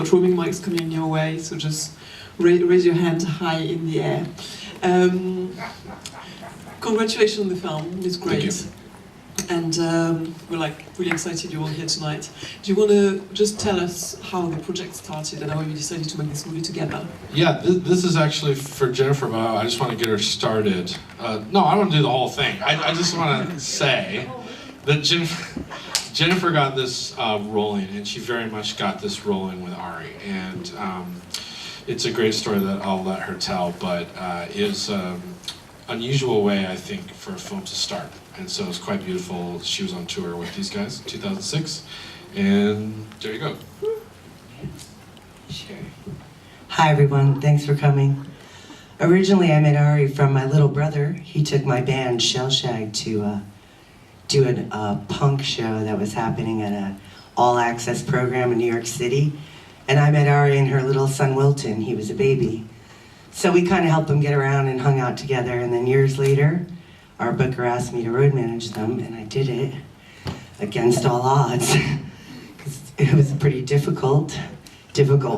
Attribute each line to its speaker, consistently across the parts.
Speaker 1: got roaming mics coming your way, so just raise your hand high in the air. Congratulations on the film, it's great. And we're like really excited you're all here tonight. Do you want to just tell us how the project started and how you decided to make this movie together?
Speaker 2: Yeah, this is actually for Jennifer, but I just want to get her started. No, I want to do the whole thing. I just want to say that Jennifer got this rolling, and she very much got this rolling with Ari. And it's a great story that I'll let her tell, but it was an unusual way, I think, for a film to start. And so it was quite beautiful. She was on tour with these guys in 2006, and there you go.
Speaker 3: Sure. Hi everyone, thanks for coming. Originally I met Ari from my little brother. He took my band Shell Shag to do a punk show that was happening at an all-access program in New York City. And I met Ari and her little son Wilton. He was a baby. So we kind of helped them get around and hung out together. And then years later, our booker asked me to road manage them, and I did it against all odds. Because it was pretty difficult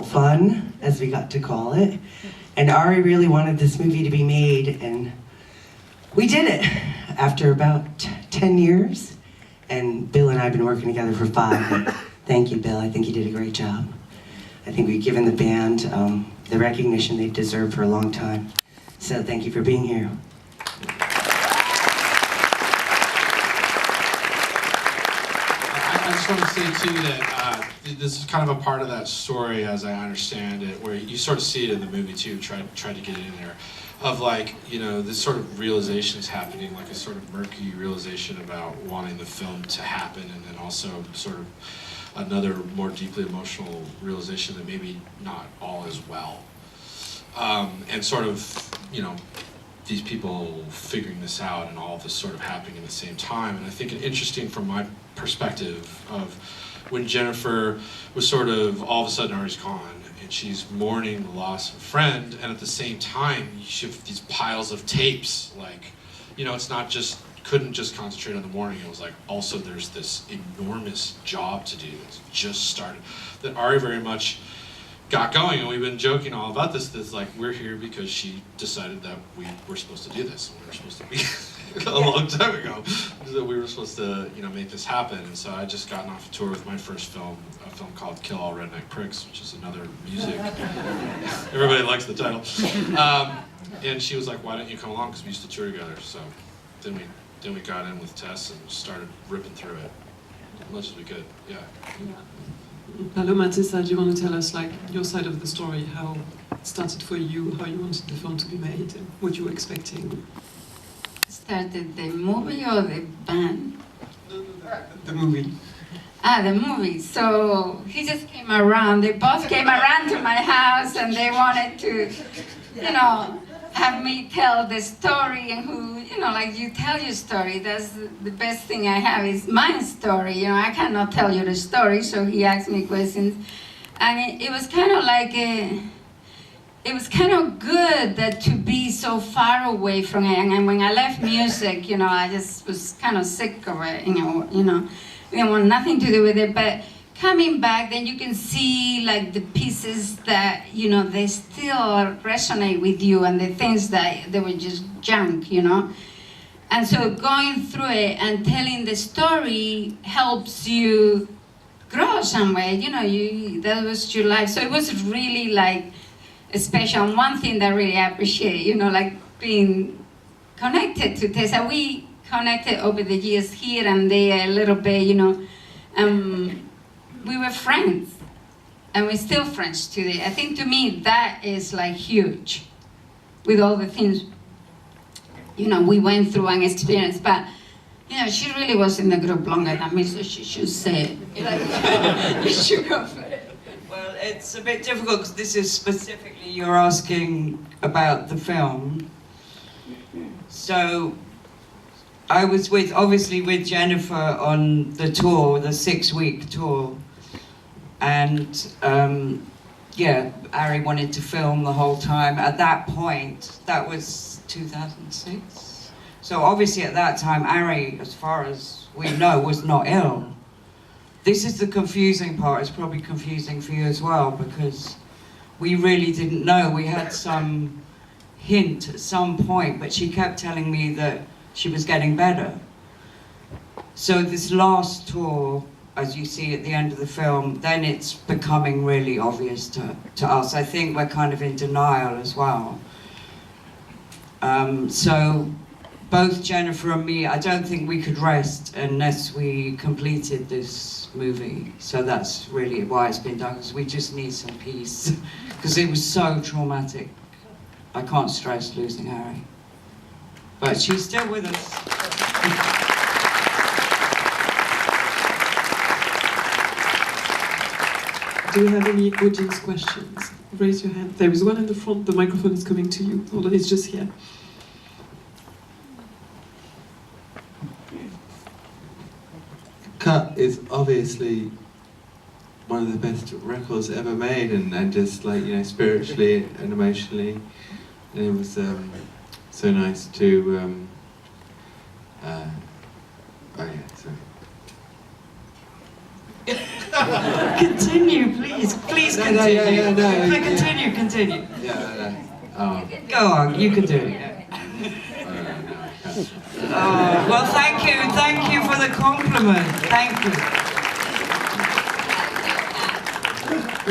Speaker 3: fun, as we got to call it. And Ari really wanted this movie to be made, and we did it after about 10 years. And Bill and I have been working together for 5. And thank you, Bill. I think you did a great job. I think we've given the band the recognition they've deserved for a long time. So thank you for being here.
Speaker 2: I just want to say too that this is kind of a part of that story, as I understand it, where you sort of see it in the movie too. Try to get it in there, of like, you know, this sort of realization is happening, like a sort of murky realization about wanting the film to happen, and then also sort of another more deeply emotional realization that maybe not all is well, and sort of, you know, these people figuring this out and all of this sort of happening at the same time. And I think it's interesting from my perspective of when Jennifer was sort of, all of a sudden Ari's gone, and she's mourning the loss of a friend, and at the same time you have these piles of tapes, like, you know, it's not just, couldn't just concentrate on the mourning, it was like, also there's this enormous job to do that's just started, that Ari very much got going. And we've been joking all about this, like, we're here because she decided that we were supposed to do this. We were supposed to be a long time ago, that we were supposed to, you know, make this happen. And so I just gotten off a tour with my first film, a film called Kill All Redneck Pricks, which is another music. Everybody likes the title. And she was like, why don't you come along? Because we used to tour together. So then we got in with Tess and started ripping through it as much as we could. Yeah.
Speaker 1: Paloma, Tessa, do you want to tell us, like, your side of the story, how it started for you, how you wanted the film to be made, and what you were expecting?
Speaker 4: Started the movie or the band?
Speaker 1: The movie.
Speaker 4: The movie. So he just came around. They both came around to my house, and they wanted to, you know, have me tell the story, and who, you know, like, you tell your story. That's the best thing I have is my story. You know, I cannot tell you the story, so he asked me questions. And it was kind of like it was kind of good that to be so far away from it. And when I left music, you know, I just was kind of sick of it, you know, I didn't want nothing to do with it. But coming back, then you can see, like, the pieces that, you know, they still resonate with you, and the things that they were just junk, you know. And so going through it and telling the story helps you grow somewhere, you know, that was your life. So it was really, like, special. And one thing that I really appreciate, you know, like, being connected to Tessa. We connected over the years here and there a little bit, you know. We were friends, and we're still friends today. I think, to me, that is, like, huge, with all the things, you know, we went through and experienced. But, you know, she really was in the group longer than me, so she should say it. You should go for it.
Speaker 5: Well, it's a bit difficult because this is specifically, you're asking about the film. So I was obviously with Jennifer on the tour, the 6-week tour. And yeah, Ari wanted to film the whole time. At that point, that was 2006. So obviously at that time, Ari, as far as we know, was not ill. this is the confusing part. It's probably confusing for you as well, because we really didn't know. We had some hint at some point, but she kept telling me that she was getting better. So this last tour, as you see at the end of the film, then it's becoming really obvious to us. I think we're kind of in denial as well. So both Jennifer and me, I don't think we could rest unless we completed this movie. So that's really why it's been done, because we just need some peace. Because it was so traumatic. I can't stress losing Harry. But she's still with us.
Speaker 1: Do we have any audience questions? Raise your hand. There is one in the front. The microphone is coming to you. Hold on, it's just here.
Speaker 6: Cut is obviously one of the best records ever made, and just like, you know, spiritually and emotionally, and it was so nice to oh yeah, sorry.
Speaker 5: Continue, please. Please
Speaker 6: No,
Speaker 5: continue.
Speaker 6: no.
Speaker 5: Continue.
Speaker 6: Yeah, oh,
Speaker 5: Go on, you can do it. Oh, well, thank you for the compliment. Thank you.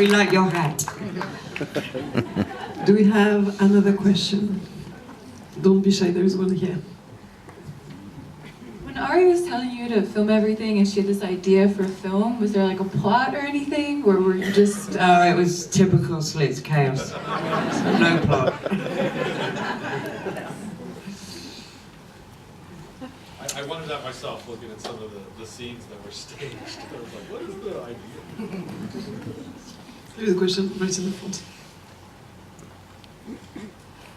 Speaker 5: We like your hat.
Speaker 1: Do we have another question? Don't be shy, there is one here.
Speaker 7: When Ari was telling you to film everything and she had this idea for film, was there like a plot or anything? Or were you just...
Speaker 5: No, it was typical Slits chaos. So no plot.
Speaker 8: I wondered that myself, looking at some of the scenes that were staged. I was like, what is the idea?
Speaker 1: There is a question right in the front.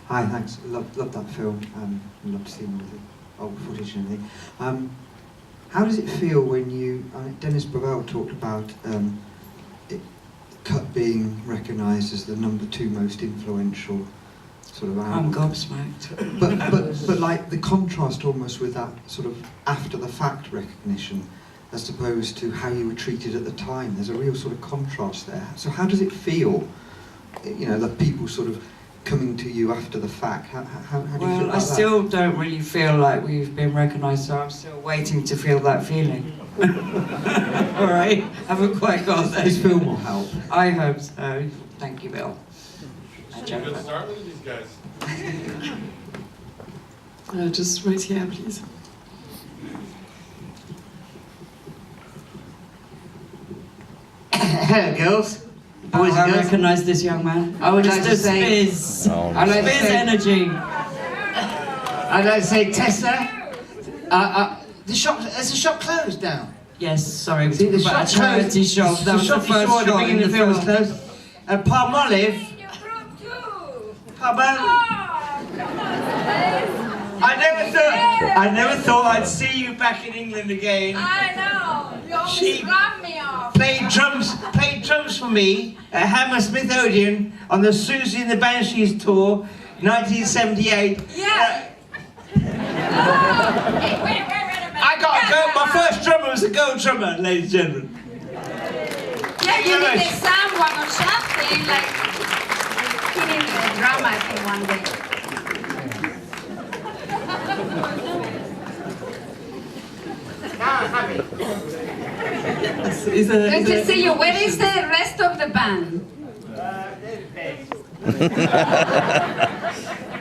Speaker 9: Hi, thanks. Love that film. Love seeing all the old footage and everything. How does it feel when you... Dennis Bovell talked about Cut being recognised as the #2 most influential sort of album.
Speaker 5: I'm gobsmacked.
Speaker 9: But like the contrast almost with that sort of after the fact recognition, as opposed to how you were treated at the time. There's a real sort of contrast there. So how does it feel, you know, that people sort of coming to you after the fact? How do you feel about
Speaker 5: Well, I
Speaker 9: that?
Speaker 5: still don't really feel like we've been recognised, so I'm still waiting to feel that feeling. All right, haven't quite got there.
Speaker 9: This film will help.
Speaker 5: I hope so. Thank you, Bill.
Speaker 8: Good start with these guys.
Speaker 1: Just right here, please.
Speaker 10: Hello, girls.
Speaker 5: Oh,
Speaker 10: Boys and
Speaker 5: I
Speaker 10: girls.
Speaker 5: recognise this young man.
Speaker 10: I would like
Speaker 5: Just
Speaker 10: to
Speaker 5: a
Speaker 10: say-
Speaker 5: spizz.
Speaker 10: I'd like to
Speaker 5: Spizz
Speaker 10: say-
Speaker 5: energy.
Speaker 10: I'd like to say, Tessa, there's a shop closed now.
Speaker 5: Yes, sorry, we
Speaker 10: See, the
Speaker 5: talked about a
Speaker 10: shop closed.
Speaker 5: charity shop. That
Speaker 10: The
Speaker 5: was the
Speaker 10: shop you
Speaker 5: first
Speaker 10: saw at the
Speaker 5: shot
Speaker 10: beginning
Speaker 5: in
Speaker 10: of
Speaker 5: the
Speaker 10: the film was
Speaker 5: film.
Speaker 10: closed. And Palm Olive, I never thought I'd see you back in England again.
Speaker 4: I know. You always
Speaker 10: She
Speaker 4: rub me off.
Speaker 10: Played drums for me at Hammersmith Odeon on the Susie and the Banshees tour, 1978.
Speaker 4: Yeah. Hey, wait a minute.
Speaker 10: I got a go. My first drummer was a gold drummer, ladies and gentlemen.
Speaker 4: Yeah, you need someone or something, like, he needed a drama, I think, one day. Good to see you. Where is the rest of the band?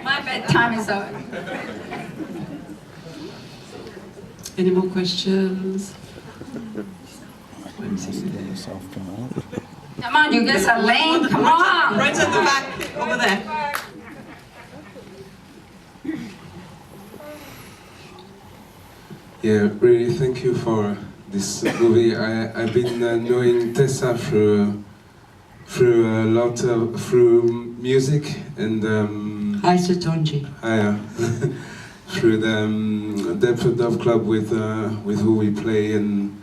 Speaker 4: My bedtime is over.
Speaker 1: Any more questions?
Speaker 4: Come on, you guys are lame. Come on.
Speaker 1: Right at the back, over there.
Speaker 11: Yeah, really thank you for this movie. I've been knowing Tessa through music and
Speaker 5: Hi, Satonji.
Speaker 11: through the Deptford Dove Club with who we play in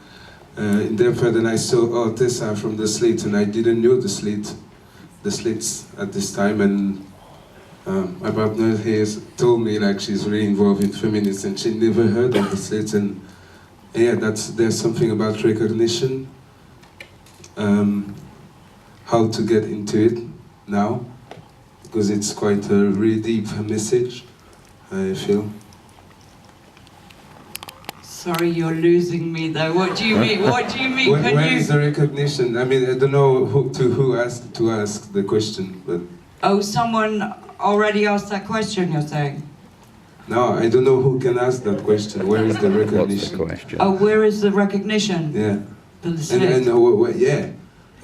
Speaker 11: Deptford, and I saw Tessa from the Slits, and I didn't know the Slits at this time, and my partner here told me like she's really involved in feminists and she never heard of the Slits, and yeah, there's something about recognition how to get into it now, because it's quite a really deep message, I feel.
Speaker 5: Sorry, you're losing me though. What do you mean? What do you mean?
Speaker 11: Where is the recognition? I mean, I don't know who asked to ask the question, but...
Speaker 5: Oh, someone already asked that question, you're saying?
Speaker 11: No, I don't know who can ask that question. Where is the recognition?
Speaker 12: What's the question?
Speaker 5: Oh, where is the recognition?
Speaker 11: Yeah.
Speaker 5: For the Slits?
Speaker 11: Yeah.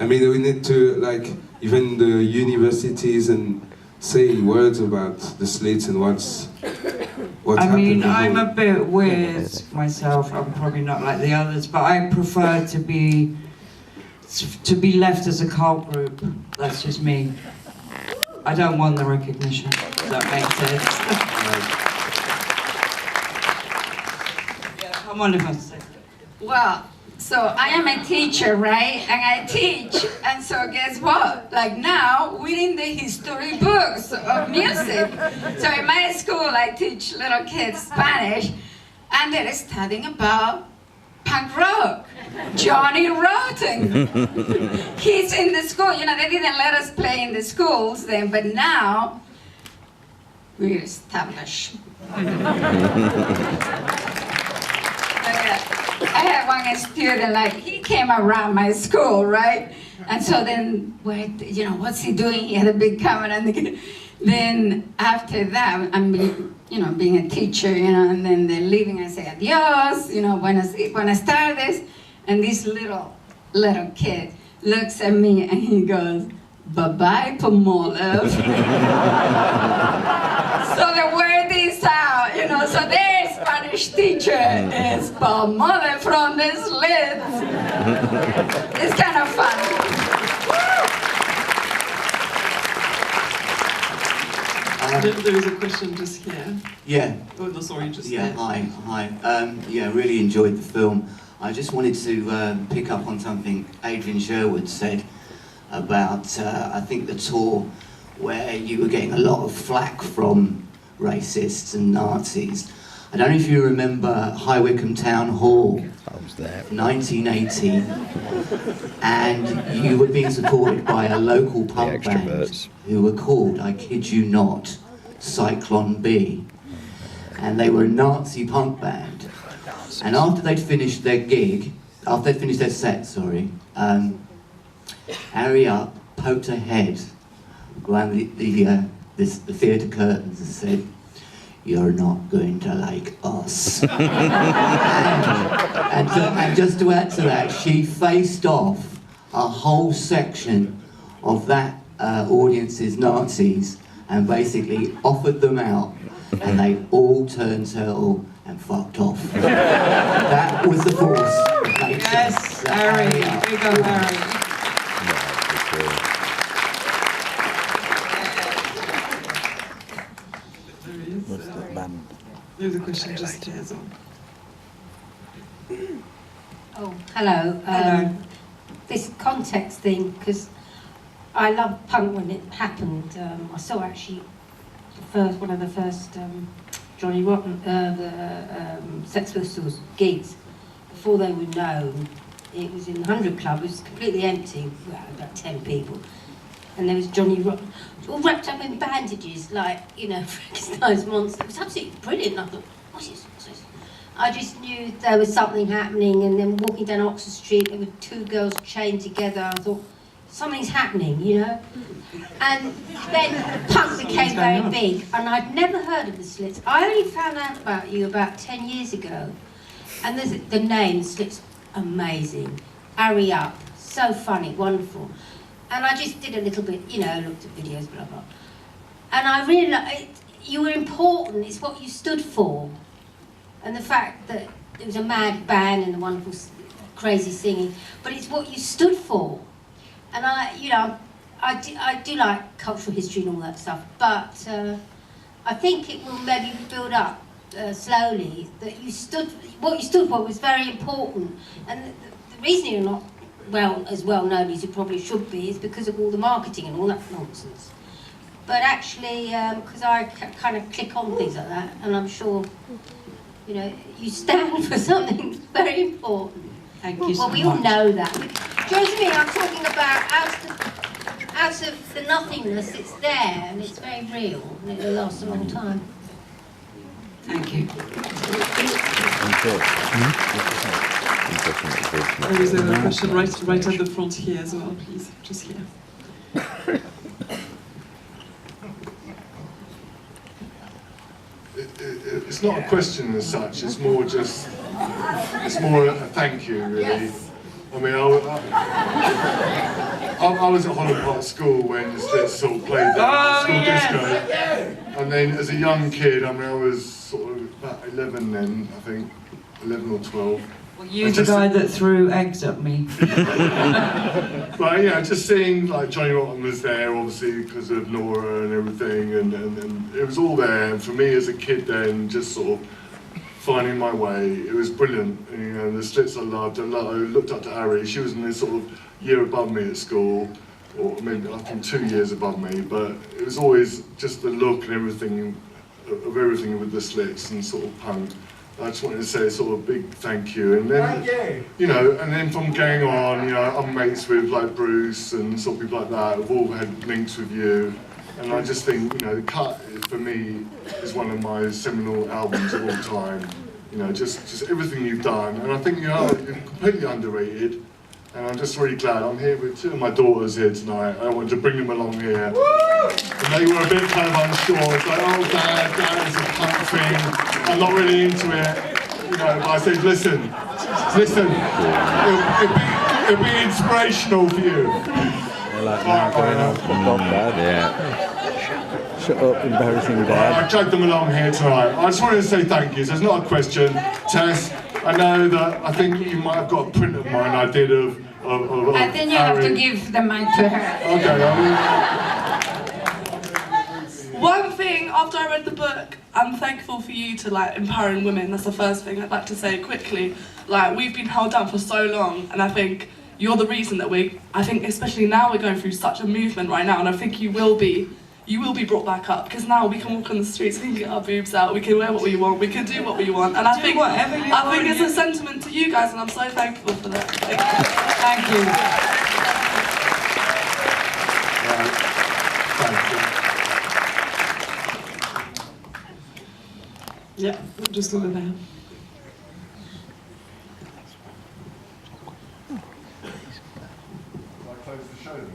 Speaker 11: I mean, we need to, like, even the universities and say words about the Slits and what's
Speaker 5: I mean,
Speaker 11: happening.
Speaker 5: I'm a bit weird myself. I'm probably not like the others, but I prefer to be left as a cult group. That's just me. I don't want the recognition. Does that make sense? Yeah, come on, if I say.
Speaker 4: Well, so I am a teacher, right? And I teach, and so guess what? Like now, we're in the history books of music. So in my school, I teach little kids Spanish, and they're studying about punk rock. Johnny Rotten. He's in the school. You know, they didn't let us play in the schools then, but now we're established. I had one student, like, he came around my school, right? And so then, you know, what's he doing? He had a big camera. And then after that, I'm being a teacher, you know, and then they're leaving. I say, adios, you know, buenas tardes. And this little kid looks at me and he goes, bye-bye, Pomole. So the word is out, you know, so their Spanish teacher is Pomole from the Slits. It's kind of fun.
Speaker 1: There is a question just here.
Speaker 13: Yeah.
Speaker 1: Oh, no, sorry, just
Speaker 13: yeah.
Speaker 1: there.
Speaker 13: Hi. Yeah, really enjoyed the film. I just wanted to pick up on something Adrian Sherwood said about, I think, the tour where you were getting a lot of flack from racists and Nazis. I don't know if you remember High Wycombe Town Hall, 1980, and you were being supported by a local punk band who were called, I kid you not, Cyclone B. And they were a Nazi punk band. And after they'd finished their set, Harry Up poked her head around the theatre curtains and said, "You're not going to like us." and just to add to that, she faced off a whole section of that audience's Nazis and basically offered them out, and they all turned turtle and fucked off. That was the force.
Speaker 5: Yes, Harry. Big up, Harry.
Speaker 1: There's a question just here as well.
Speaker 14: Oh, hello.
Speaker 5: Hello.
Speaker 14: This context thing, because I loved punk when it happened. I saw actually one of the first Johnny Rotten, the Sex Pistols gigs before they were known. It was in the 100 Club. It was completely empty. Well, about 10 people. And there was Johnny Rotten, all wrapped up in bandages, like, you know, Frankenstein's monster. It was absolutely brilliant. I thought, what's this? I just knew there was something happening, and then walking down Oxford Street, there were two girls chained together. I thought, something's happening, you know? And then punk became very big, and I'd never heard of the Slits. I only found out about you about 10 years ago. And there's the name, Slits, amazing. Harry Up, so funny, wonderful. And I just did a little bit, you know, looked at videos, blah, blah. And I realised you were important, it's what you stood for. And the fact that it was a mad band and the wonderful, crazy singing, but it's what you stood for. And I do like cultural history and all that stuff, but I think it will maybe build up slowly that what you stood for was very important. And the reason you're not as well known as you probably should be is because of all the marketing and all that nonsense. But actually, because I kind of click on things like that, and I'm sure, you know, you stand for something very important.
Speaker 5: Thank you so
Speaker 14: much. Well, we all know that. Do you know what I mean? I'm talking about out of the nothingness, it's there and it's very real and it'll last a long time.
Speaker 5: Thank you.
Speaker 1: There is a question right at the front here as well, please. Just here.
Speaker 8: It's not a question as such, it's more a thank you, really. Yes. I mean, I was at Holland Park School when the Slits sort of played that school disco. And then as a young kid, I mean, I was sort of about 11 then, I think, 11 or 12.
Speaker 5: Well, you're the guy that threw eggs at me.
Speaker 8: But yeah, just seeing like Johnny Rotten was there, obviously because of Nora and everything, and it was all there. And for me as a kid then, just sort of finding my way, it was brilliant. And, you know, the Slits I loved. I looked up to Ari. She was in this sort of year above me at school, or maybe I think 2 years above me. But it was always just the look and everything of everything with the Slits and sort of punk. I just wanted to say sort of a big thank you, and then you know, and then from going on, you know, I'm mates with like Bruce and sort of people like that. We've all had links with you, and I just think, you know, The Cut for me is one of my seminal albums of all time. You know, just everything you've done, and I think you're completely underrated. And I'm just really glad I'm here with two of my daughters here tonight. I wanted to bring them along here. And they were a bit kind of unsure. It's like, oh, Dad is a punk thing. I'm not really into it. You know, but I said, listen, it'll be inspirational for you.
Speaker 12: They're like, now going on from Dom, Dad. Yeah. Shut up, embarrassing Dad.
Speaker 8: I dragged them along here tonight. I just wanted to say thank you. So it's not a question. Tess, I know that I think you might have got a print of mine I did of
Speaker 4: I think you have to give the mic to her.
Speaker 8: Okay,
Speaker 15: One thing, after I read the book, I'm thankful for you to like empowering women. That's the first thing I'd like to say quickly. Like, we've been held down for so long, and I think you're the reason that I think especially now we're going through such a movement right now, and I think you will be brought back up, because now we can walk on the streets, we can get our boobs out, we can wear what we want, we can do what we want, and I think it's a sentiment to you guys, and I'm so thankful for that. Thank you.
Speaker 1: Yeah, just over there.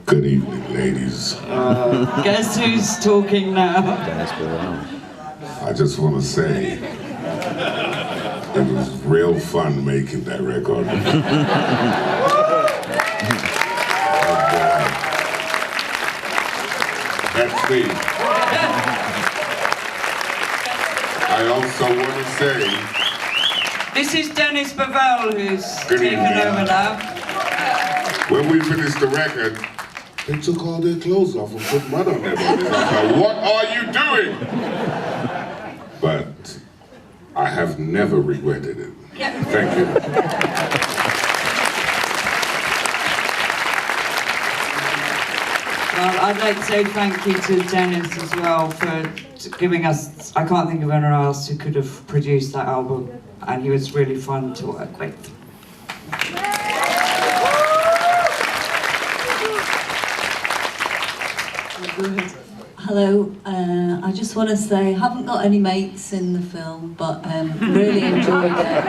Speaker 16: Good evening, ladies.
Speaker 5: Guess who's talking now?
Speaker 16: I just want to say it was real fun making that record. That's me. I also want to say...
Speaker 5: This is Dennis Bavell, who's taken over now.
Speaker 16: When we finished the record, they took all their clothes off and put mud on their bodies. I thought, what are you doing? But I have never regretted it. Thank you.
Speaker 5: Well, I'd like to say thank you to Dennis as well for giving us, I can't think of anyone else who could have produced that album, and he was really fun to work with.
Speaker 17: Hello, I just want to say I haven't got any mates in the film, but really enjoyed it.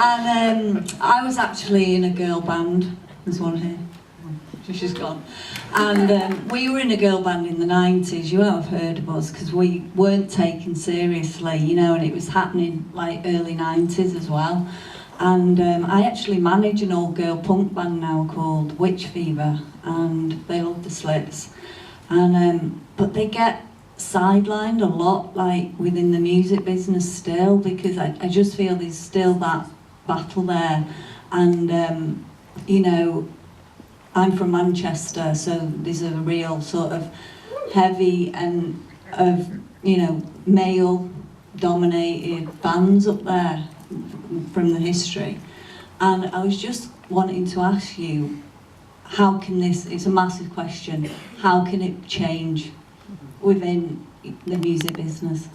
Speaker 17: And I was actually in a girl band. There's one here. She's gone. And we were in a girl band in the 90s. You have heard of us because we weren't taken seriously, you know, and it was happening like early 90s as well. And I actually manage an all-girl punk band now called Witch Fever, and they love the Slits. And but they get sidelined a lot, like within the music business still, because I just feel there's still that battle there. And you know, I'm from Manchester, so there's a real sort of heavy and of, you know, male-dominated bands up there from the history. And I was just wanting to ask you, how can this, it's a massive question, how can it change within the music business?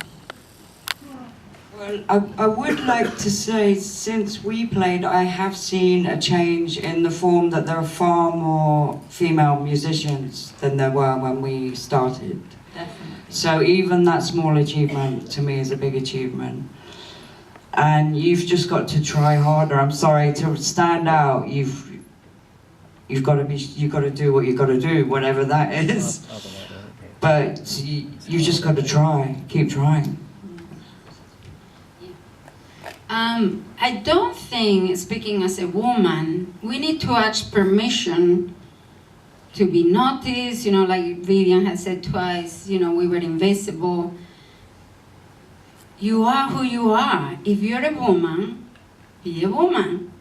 Speaker 5: Well, I would like to say, since we played, I have seen a change in the form that there are far more female musicians than there were when we started.
Speaker 4: Definitely.
Speaker 5: So even that small achievement to me is a big achievement. And you've just got to try harder. I'm sorry, to stand out, you've got to do what you've got to do, whatever that is. But you just got to try, keep trying.
Speaker 4: I don't think, speaking as a woman, we need to ask permission to be noticed, like Vivian has said twice, we were invisible. You are who you are. If you're a woman, be a woman.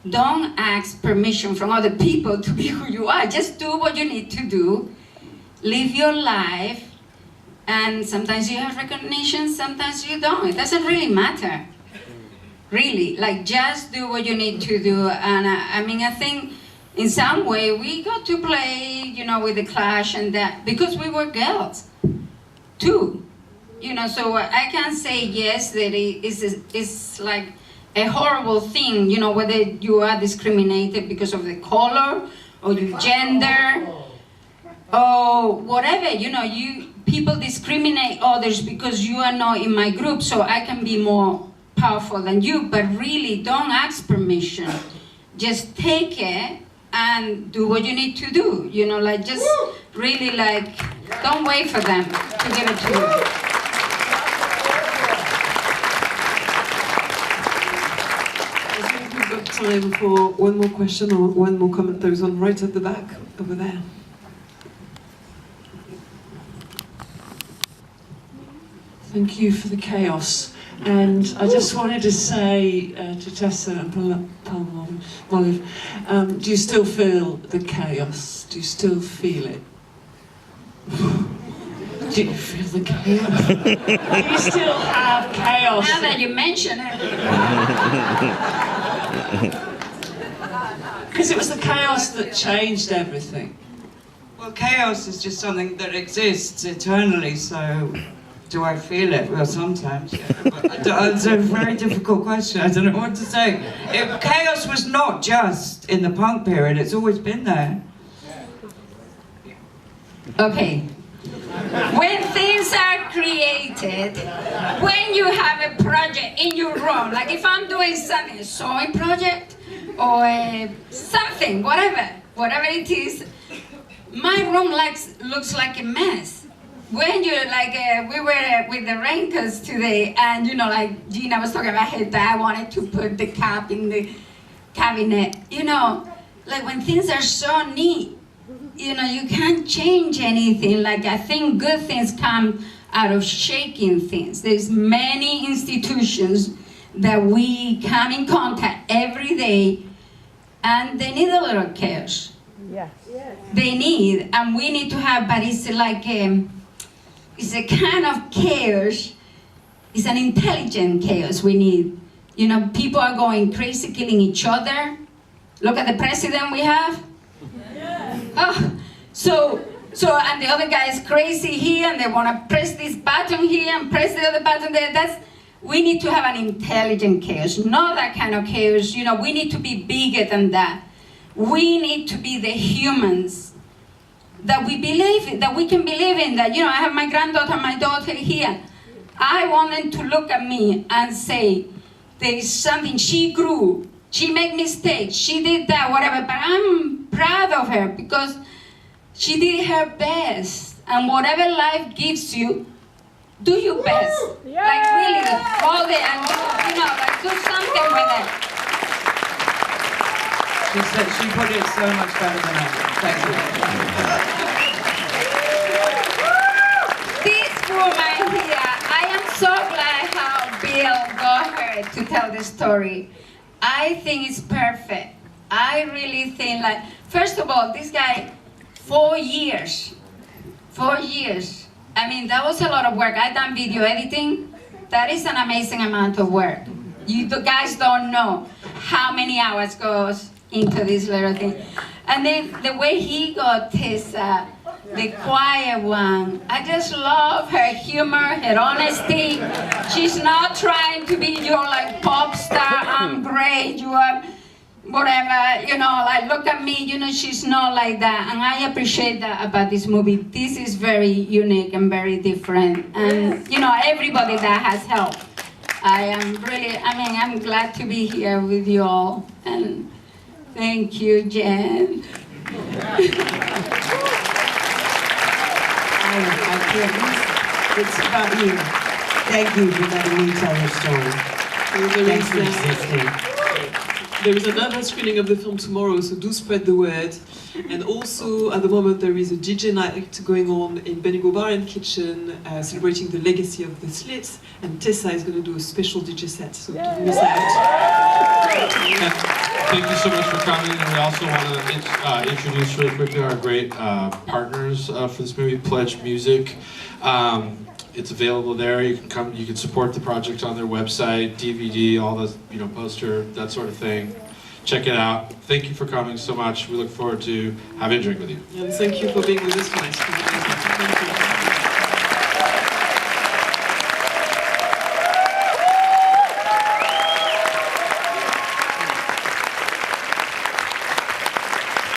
Speaker 4: Don't ask permission from other people to be who you are. Just do what you need to do. Live your life. And sometimes you have recognition, sometimes you don't. It doesn't really matter. Really, just do what you need to do. And I think in some way we got to play, with the Clash and that, because we were girls too. So I can't say yes that it's like a horrible thing, whether you are discriminated because of the color or your gender or whatever, people discriminate others because you are not in my group, so I can be more powerful than you, but really don't ask permission. Just take it and do what you need to do, just really don't wait for them to give it to you.
Speaker 1: I think we've got time for one more question or one more comment. There was one right at the back, over there. Thank you for the chaos. And I just wanted to say to Tessa and Olive, do you still feel the chaos? Do you still feel it? Do you feel the chaos? Do you still have chaos?
Speaker 4: Now that you mention it.
Speaker 1: Because it was the chaos that changed everything.
Speaker 5: Well, chaos is just something that exists eternally, so do I feel it? Well, sometimes, yeah. But it's a very difficult question. I don't know what to say. Chaos was not just in the punk period, it's always been there.
Speaker 4: Okay. When things are created, when you have a project in your room, like if I'm doing something, a sewing project or something, whatever it is, my room looks like a mess. When you're we were with the Rangers today, and Gina was talking about her dad wanted to put the cap in the cabinet. When things are so neat, you can't change anything. I think good things come out of shaking things. There's many institutions that we come in contact every day, and they need a little chaos.
Speaker 18: Yes.
Speaker 4: They need, and we need to have, but it's it's a kind of chaos. It's an intelligent chaos we need. People are going crazy, killing each other. Look at the president we have. Oh, so and the other guy is crazy here, and they want to press this button here and press the other button there. We need to have an intelligent chaos, not that kind of chaos. We need to be bigger than that. We need to be the humans that we believe in, that we can believe in. That I have my granddaughter, my daughter here. I want them to look at me and say, there is something. She grew. She made mistakes. She did that, whatever. But I'm proud of her because she did her best. And whatever life gives you, do your best. Really hold it and do something with it.
Speaker 5: She put it so much better than I did. Thank you.
Speaker 4: This woman here, I am so glad how Bill got her to tell the story. I think it's perfect. I really think first of all, this guy, 4 years. 4 years. I mean, that was a lot of work. I've done video editing. That is an amazing amount of work. You guys don't know how many hours goes into this little thing. And then the way he got his the quiet one. I just love her humor, her honesty. She's not trying to be your like pop star, I'm great, you are whatever, you know, like look at me, you know, she's not like that. And I appreciate that about this movie. This is very unique and very different. And, you know, everybody that has helped. I'm glad to be here with you all. And thank you, Jen.
Speaker 3: It's about you. Thank you for letting me tell your story. Thanks for existing.
Speaker 1: There is another screening of the film tomorrow, so do spread the word. And also, at the moment, there is a DJ night going on in Benigo Bar and Kitchen, celebrating the legacy of the Slits, and Tessa is going to do a special DJ set, so don't miss out.
Speaker 2: Thank you so much for coming, and we also want to introduce really quickly our great partners for this movie, Pledge Music. It's available there. You can come. You can support the project on their website, DVD, all the poster, that sort of thing. Check it out. Thank you for coming so much. We look forward to having a drink with you.
Speaker 1: And thank you for being with us tonight.